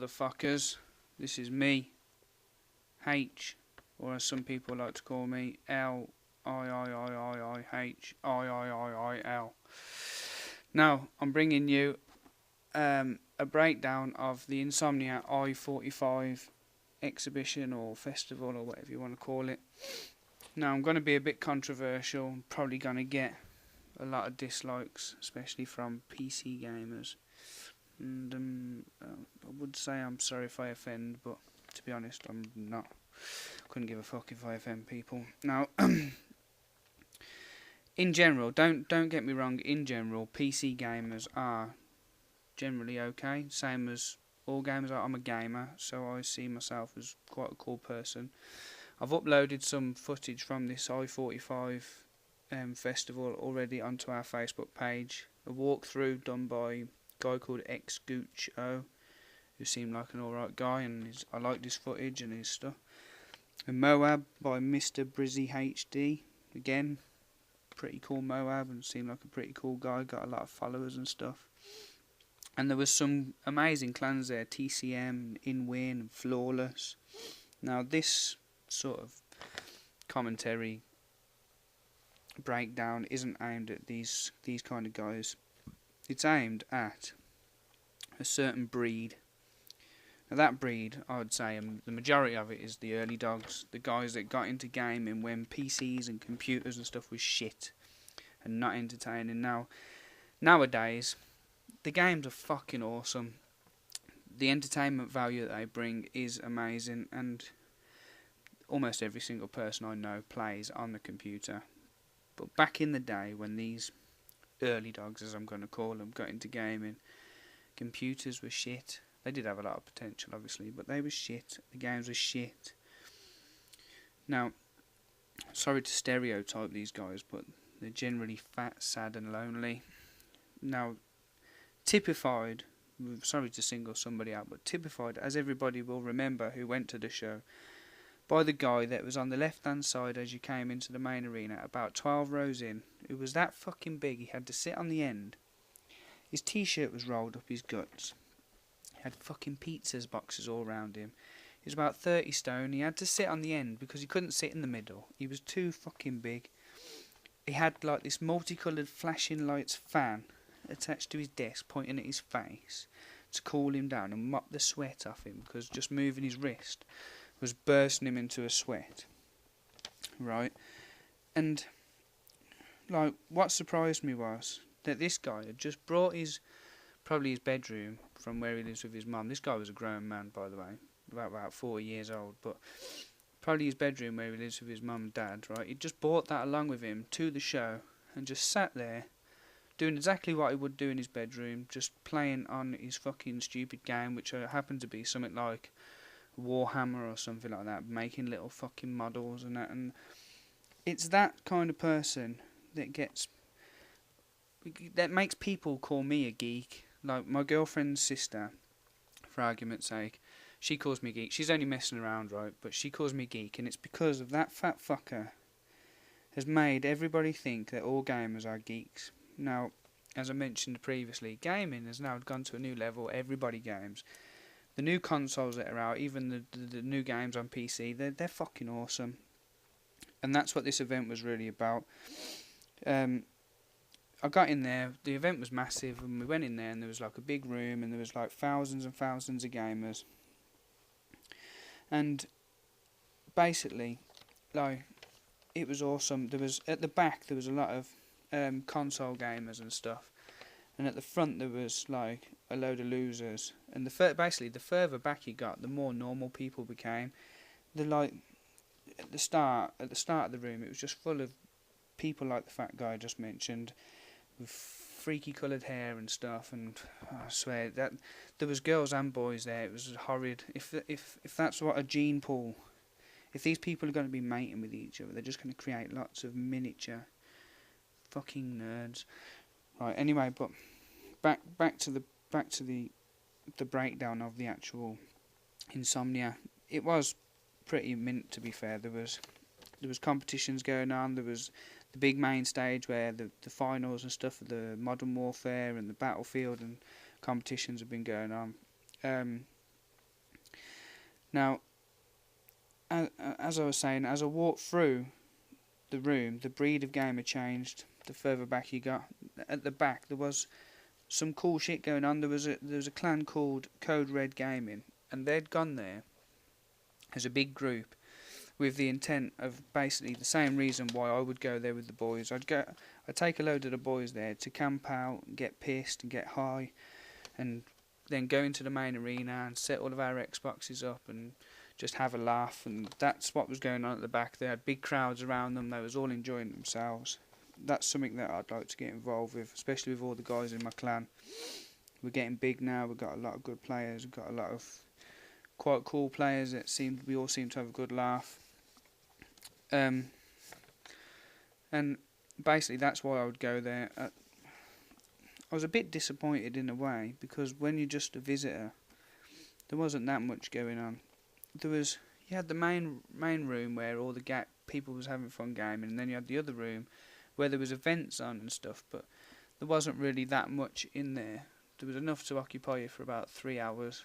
motherfuckers. This is me, H, or as some people like to call me, L-I-I-I-I-I-H-I-I-I-I-L. Now, I'm bringing you a breakdown of the Insomnia i45 exhibition or festival or whatever you want to call it. Now, I'm going to be a bit controversial. I'm probably going to get a lot of dislikes, especially from PC gamers. And I would say I'm sorry if I offend, but to be honest, I'm not. Couldn't give a fuck if I offend people. Now, in general, don't get me wrong. In general, PC gamers are generally okay. Same as all gamers. I'm a gamer, so I see myself as quite a cool person. I've uploaded some footage from this i45 festival already onto our Facebook page. A walkthrough done by a guy called mc2, who seemed like an alright guy, and I liked his footage and his stuff. A Moab by Mr. Brizzy HD, again, pretty cool Moab, and seemed like a pretty cool guy, got a lot of followers and stuff. And there was some amazing clans there, TCM, InWin, and Flawless. Now this sort of commentary breakdown isn't aimed at these kind of guys. It's aimed at a certain breed. Now that breed, I would say, the majority of it is the early dogs, the guys that got into gaming when PCs and computers and stuff was shit and not entertaining. Nowadays, the games are fucking awesome. The entertainment value that they bring is amazing, and almost every single person I know plays on the computer. But back in the day, when these early dogs, as I'm going to call them, got into gaming, computers were shit. They did have a lot of potential, obviously, but they were shit. The games were shit. Now, sorry to stereotype these guys, but they're generally fat, sad and lonely. Now, typified, sorry to single somebody out, but typified, as everybody will remember who went to the show, by the guy that was on the left hand side as you came into the main arena, about 12 rows in. It was that fucking big, he had to sit on the end. His t-shirt was rolled up his guts. He had fucking pizzas boxes all around him. He was about 30 stone. He had to sit on the end because he couldn't sit in the middle. He was too fucking big. He had like this multicoloured flashing lights fan attached to his desk, pointing at his face to cool him down and mop the sweat off him, because just moving his wrist was bursting him into a sweat. Right? And like, what surprised me was that this guy had just brought probably his bedroom from where he lives with his mum. This guy was a grown man, by the way, about 40 years old, but probably his bedroom where he lives with his mum and dad, right? He just brought that along with him to the show and just sat there doing exactly what he would do in his bedroom, just playing on his fucking stupid game, which happened to be something like Warhammer or something like that, making little fucking models and that. And it's that kind of person that makes people call me a geek. Like my girlfriend's sister, for argument's sake, she calls me geek. She's only messing around, right? But she calls me geek, and it's because of that fat fucker has made everybody think that all gamers are geeks. Now, as I mentioned previously, gaming has now gone to a new level. Everybody games. The new consoles that are out, even the new games on PC, they're fucking awesome. And that's what this event was really about. I got in there, the event was massive, and we went in there and there was like a big room and there was like thousands and thousands of gamers. And basically, like, it was awesome. There was, at the back, there was a lot of console gamers and stuff. And at the front there was like a load of losers. And basically the further back you got, the more normal people became. At the start of the room, it was just full of people like the fat guy I just mentioned, with freaky coloured hair and stuff. And I swear that there was girls and boys there. It was horrid. If that's what a gene pool. If these people are going to be mating with each other, they're just going to create lots of miniature fucking nerds. Right. Anyway, but back to the breakdown of the actual Insomnia. It was pretty mint, to be fair. There was competitions going on. There was the big main stage where the finals and stuff of the Modern Warfare and the Battlefield and competitions have been going on. Now, as I was saying, as I walked through the room, the breed of gamer changed. The further back you got, at the back there was some cool shit going on. There was a clan called Code Red Gaming, and they'd gone there as a big group with the intent of basically the same reason why I would go there with the boys. I'd take a load of the boys there to camp out, and get pissed and get high, and then go into the main arena and set all of our Xboxes up and just have a laugh. And that's what was going on at the back. They had big crowds around them. They was all enjoying themselves. That's something that I'd like to get involved with, especially with all the guys in my clan. We're getting big now. We've got a lot of good players. We've got a lot of quite cool players that we all seem to have a good laugh. And basically that's why I would go there. I was a bit disappointed in a way, because when you're just a visitor, there wasn't that much going on. You had the main room where all the people was having fun gaming, and then you had the other room where there was events on and stuff, but there wasn't really that much in there. There was enough to occupy you for about 3 hours,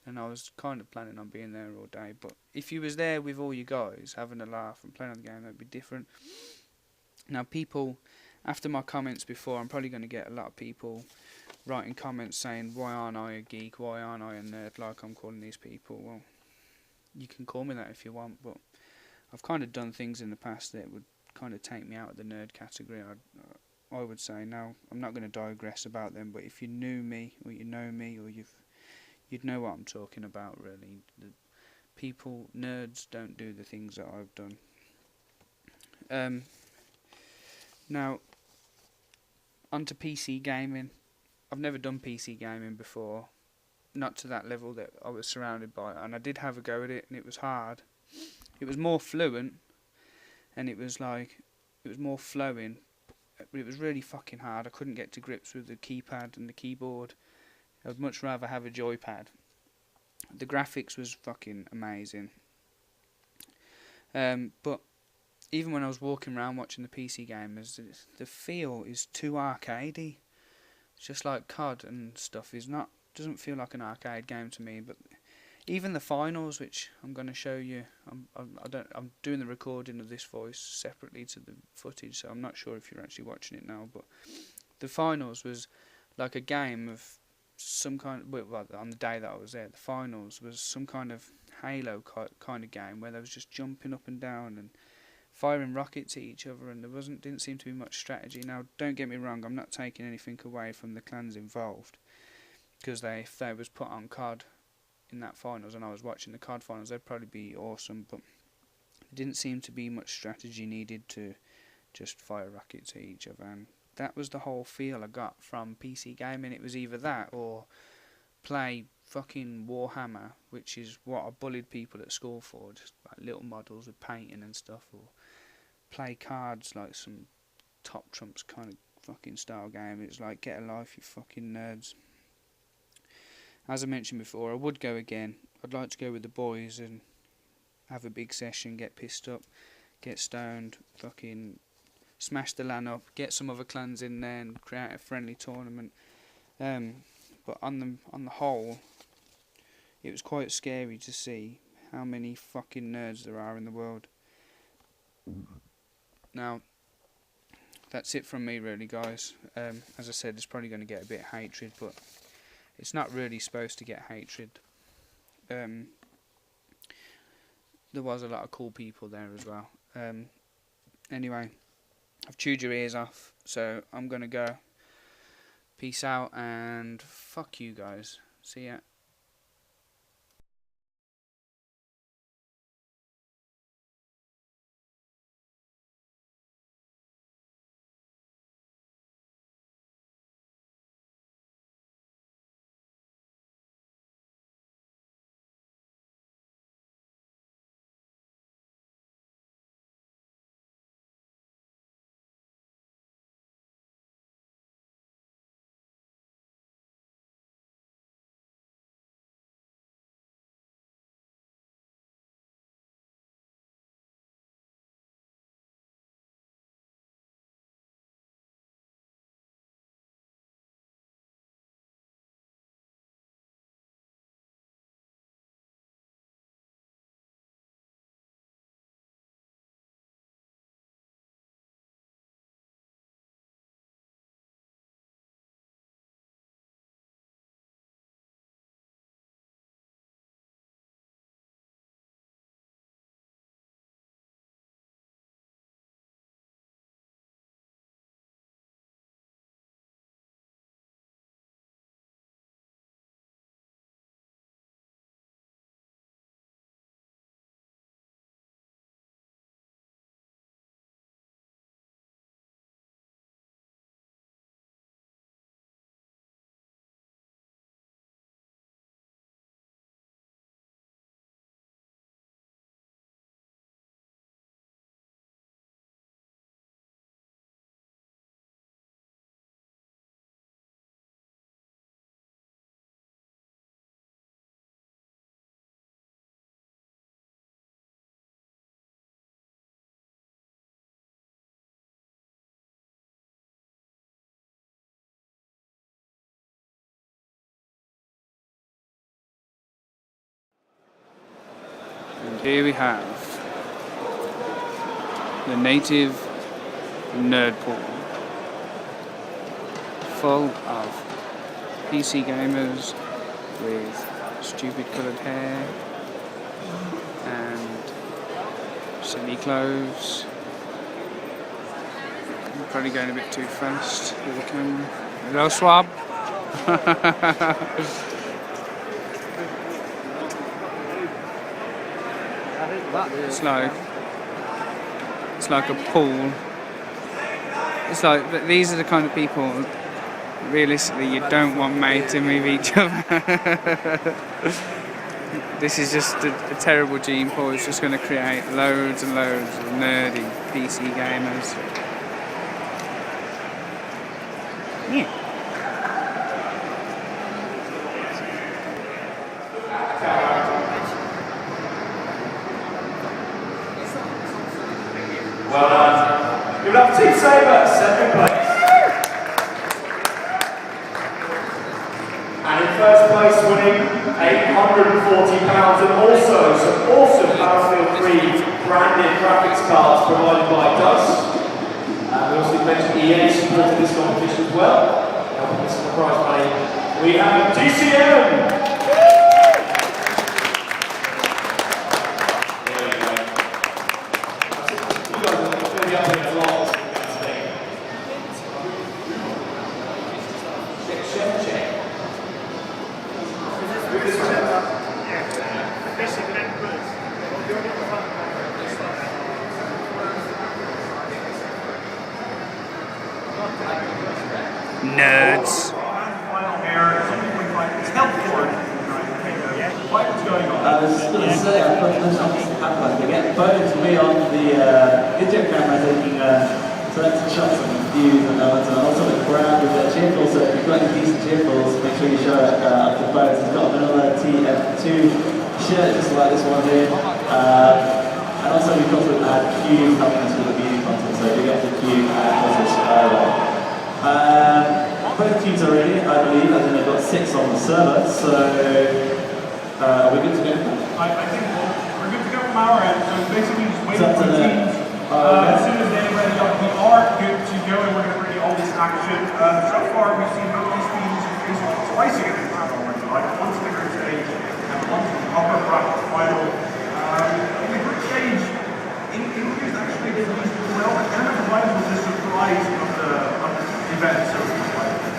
and I was kind of planning on being there all day. But if you was there with all you guys having a laugh and playing on the game, that would be different. Now, people, after my comments before, I'm probably going to get a lot of people writing comments saying, why aren't I a geek, why aren't I a nerd, like I'm calling these people. Well, you can call me that if you want, but I've kind of done things in the past that would kind of take me out of the nerd category, I would say. Now, I'm not going to digress about them, but if you knew me, or you know me, or you'd know what I'm talking about, really. Nerds don't do the things that I've done. Now, onto PC gaming. I've never done PC gaming before, not to that level that I was surrounded by, and I did have a go at it, and it was hard. It was more fluent, and it was more flowing, but it was really fucking hard. I couldn't get to grips with the keypad and the keyboard. I would much rather have a joypad. The graphics was fucking amazing. But even when I was walking around watching the PC gamers, the feel is too arcadey. It's just like COD and stuff doesn't feel like an arcade game to me. But even the finals, which I'm going to show you, I'm doing the recording of this voice separately to the footage, so I'm not sure if you're actually watching it now. But the finals was like a game of some kind. Well, on the day that I was there, the finals was some kind of Halo kind of game where they was just jumping up and down and firing rockets at each other, and didn't seem to be much strategy. Now, don't get me wrong, I'm not taking anything away from the clans involved, because if they was put on COD in that finals and I was watching the COD finals, they'd probably be awesome, but there didn't seem to be much strategy needed to just fire rockets at each other, and that was the whole feel I got from PC gaming. It was either that or play fucking Warhammer, which is what I bullied people at school for, just like little models with painting and stuff, or play cards like some Top Trumps kind of fucking style game. It's like, get a life, you fucking nerds. As I mentioned before, I would go again. I'd like to go with the boys and have a big session, get pissed up, get stoned, fucking smash the LAN up, get some other clans in there and create a friendly tournament. But on the whole, it was quite scary to see how many fucking nerds there are in the world. Now, that's it from me really, guys. As I said, it's probably going to get a bit of hatred, but it's not really supposed to get hatred. There was a lot of cool people there as well. Anyway, I've chewed your ears off, so I'm going to go. Peace out, and fuck you guys. See ya. Here we have the native nerd pool, full of PC gamers with stupid coloured hair and silly clothes. I'm probably going a bit too fast with the camera. Hello, Swab. It's like a pool. It's like, these are the kind of people, realistically, you don't want mating with each other. This is just a terrible gene pool. It's just going to create loads and loads of nerdy PC gamers. Yeah. Well done. Give it up to Team Sabre, second place. And in first place, winning £840, and also some awesome Battlefield 3 branded graphics cards provided by DUS. We also mentioned EA supported this competition as well, helping us with prize money. We have DCM. Nerds. I was just going to say, I thought this happened. They get photos of me on the video camera taking selected shots of views and also the crowd with their cheerfuls. So if you've got any decent cheerfuls, make sure you show it up the photos. He's got another TF2 shirt just like this one here. And also we've got to add Q helping us with the beauty content. So you get the Q and also both teams are ready, I believe, and then they've got 6 on the server, so are we good to go? I think we're good to go from our end, so basically just waiting for the teams. As soon as they're ready up, we are good to go, and we're going to bring you all this action. So far, we've seen both these teams basically twice again in the final already, like once in the group stage and once in the upper bracket final. In the group stage, English actually did reasonably well, and kind of provided was the surprise of the event, so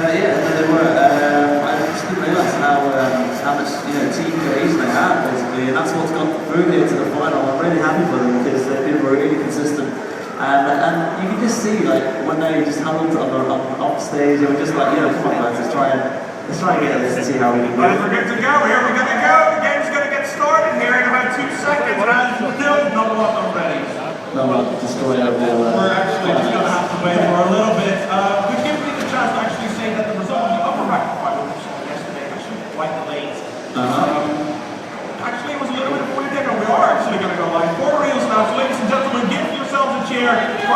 yeah, they were. I just didn't realise how much team cohesion they have basically, and that's what's got through here to the final. I'm really happy for them because they've been really consistent, and you can just see like when they just huddled on stage, they were just like, come on guys, let's try and get this and see how we can go. We're good to go. Here we're going to go. The game's going to get started here in about 2 seconds. And still number 1 already. Number destroy overall. We're actually just going to have to wait for a little bit. Which gives me the chance to actually say that the result of the upper bracket final we saw yesterday actually quite late. Actually, it was a little bit before you take over. We are actually going to go live for reals now. So, ladies and gentlemen, give yourselves a cheer for